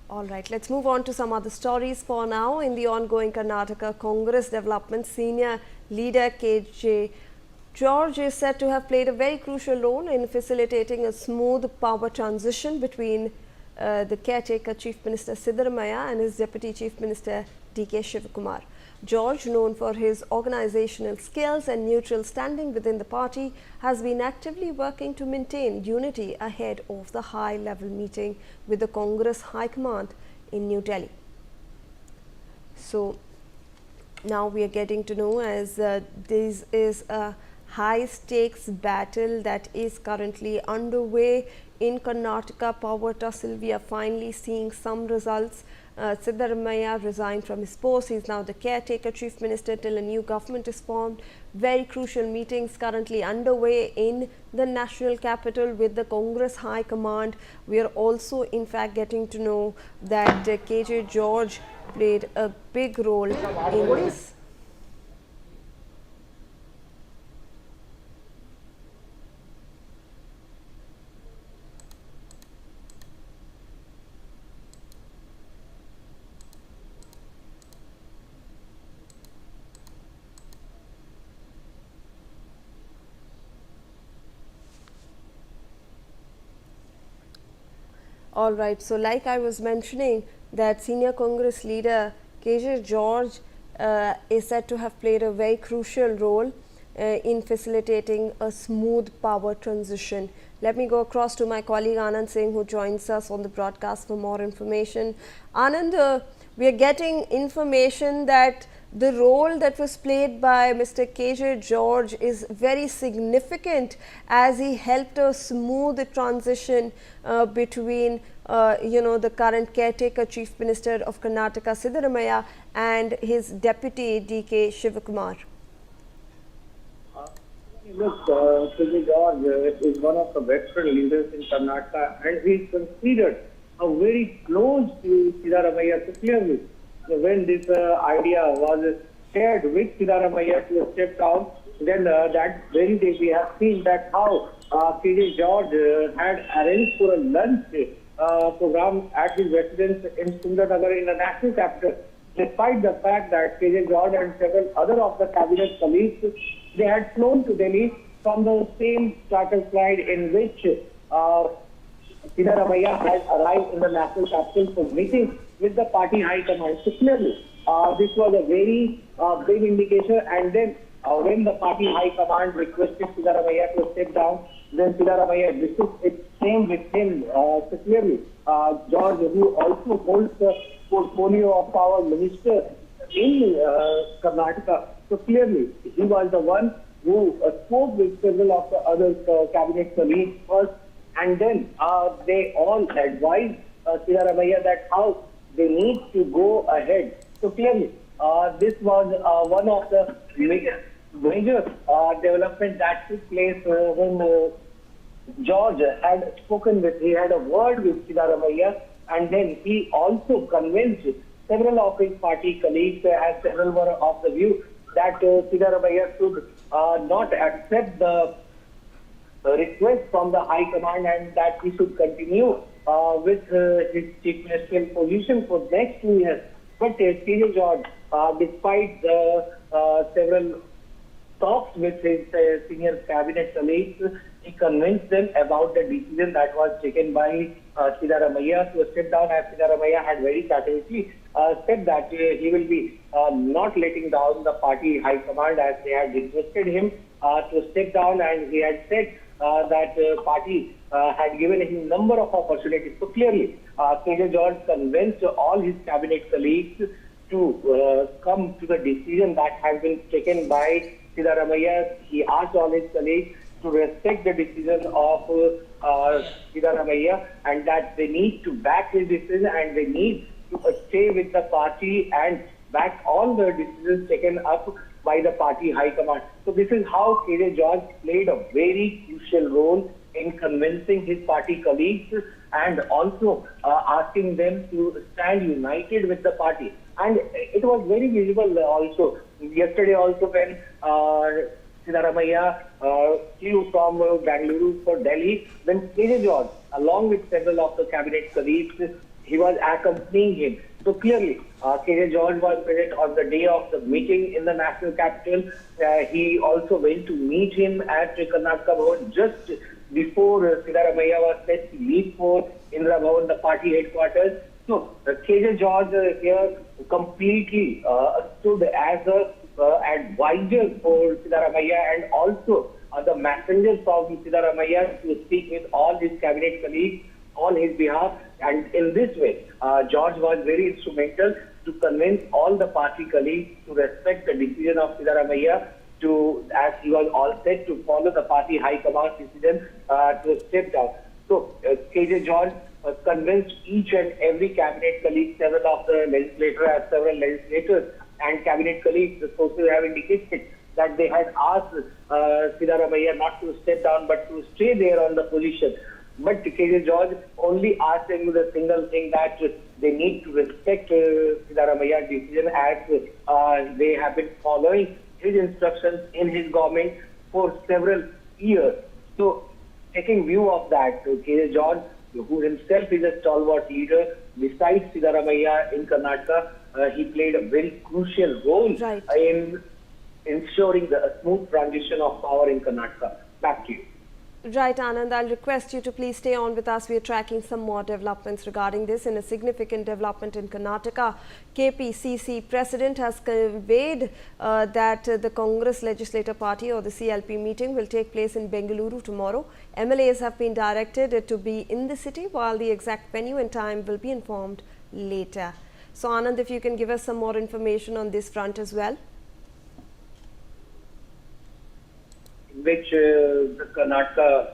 All right, let's move on to some other stories for now. In the ongoing Karnataka Congress development, senior leader KJ George is said to have played a very crucial role in facilitating a smooth power transition between the caretaker Chief Minister Siddaramaiah and his Deputy Chief Minister DK Shivakumar. George, known for his organizational skills and neutral standing within the party, has been actively working to maintain unity ahead of the high-level meeting with the Congress High Command in New Delhi. So now we are getting to know as this is a high-stakes battle that is currently underway in Karnataka power tussle. We are finally seeing some results. Siddaramaiah resigned from his post. He is now the caretaker chief minister till a new government is formed. Very crucial meetings currently underway in the national capital with the Congress High Command. We are also in fact getting to know that KJ George played a big role in this. All right, so like I was mentioning that senior Congress leader KJ George is said to have played a very crucial role in facilitating a smooth power transition. Let me go across to my colleague Anand Singh, who joins us on the broadcast for more information. Anand, we are getting information that the role that was played by Mr. KJ George is very significant as he helped a smooth transition between the current caretaker chief minister of Karnataka Siddaramaiah and his deputy DK Shivakumar. Look, KJ George is one of the veteran leaders in Karnataka, and he is considered a very close to Siddaramaiah. So clearly, when this idea was shared with Siddaramaiah to step down, then that very day we have seen that how KJ George had arranged for a lunch program at his residence in Sundarnagar in the national capital, despite the fact that KJ George and several other of the cabinet colleagues, they had flown to Delhi from the same charter flight in which Siddaramaiah had arrived in the national capital for meeting with the party high command. So clearly, this was a very big indication. And then when the party high command requested Siddaramaiah to step down, then Siddaramaiah discussed it same with him. So clearly, George, who also holds the portfolio of our minister in Karnataka, so clearly he was the one who spoke with several of the other cabinet colleagues first, and then they all advised Siddaramaiah that how they need to go ahead. So clearly, this was one of the major developments that took place when George had spoken with, he had a word with Siddaramaiah, and then he also convinced several of his party colleagues, and several were of the view that Siddaramaiah should not accept the request from the High Command and that he should continue with his chief ministerial position for next 2 years. But KJ George, despite the several talks with his senior cabinet colleagues, he convinced them about the decision that was taken by Siddaramaiah to step down, as Siddaramaiah had very categorically said that he will be not letting down the party high command, as they had requested him to step down, and he had said that party had given him number of opportunities. So clearly, KJ George convinced all his cabinet colleagues to come to the decision that has been taken by Siddaramaiah. He asked all his colleagues to respect the decision of Siddaramaiah, and that they need to back his decision and they need to stay with the party and back all the decisions taken up by the party high command. So this is how KJ George played a very crucial role in convincing his party colleagues and also asking them to stand united with the party. And it was very visible also yesterday also when Siddaramaiah flew from Bangalore for Delhi, when KJ George, along with several of the cabinet colleagues, he was accompanying him. So clearly, KJ George was present on the day of the meeting in the national capital. He also went to meet him at Karnataka Bhavan just before Siddaramaiah was set to leave for Indira Bhavan, the party headquarters. So KJ George here completely stood as a advisor for Siddaramaiah and also the messenger from Siddaramaiah to speak with all his cabinet colleagues on his behalf. And in this way, George was very instrumental to convince all the party colleagues to respect the decision of Siddaramaiah, as he was all set to follow the party high command's decision to step down. So KJ George convinced each and every cabinet colleague, several of the several legislators and cabinet colleagues, the sources have indicated that they had asked Siddaramaiah not to step down but to stay there on the position. But KJ George only asked him the single thing that they need to respect Siddaramaiah's decision as they have been following his instructions in his government for several years. So taking view of that, KJ George, who himself is a stalwart leader, besides Siddaramaiah in Karnataka, he played a very crucial role in ensuring the smooth transition of power in Karnataka. Back to you. Right, Anand, I'll request you to please stay on with us. We are tracking some more developments regarding this. In a significant development in Karnataka, KPCC President has conveyed that the Congress Legislative Party or the CLP meeting will take place in Bengaluru tomorrow. MLAs have been directed to be in the city, while the exact venue and time will be informed later. So Anand, if you can give us some more information on this front as well. Which the Karnataka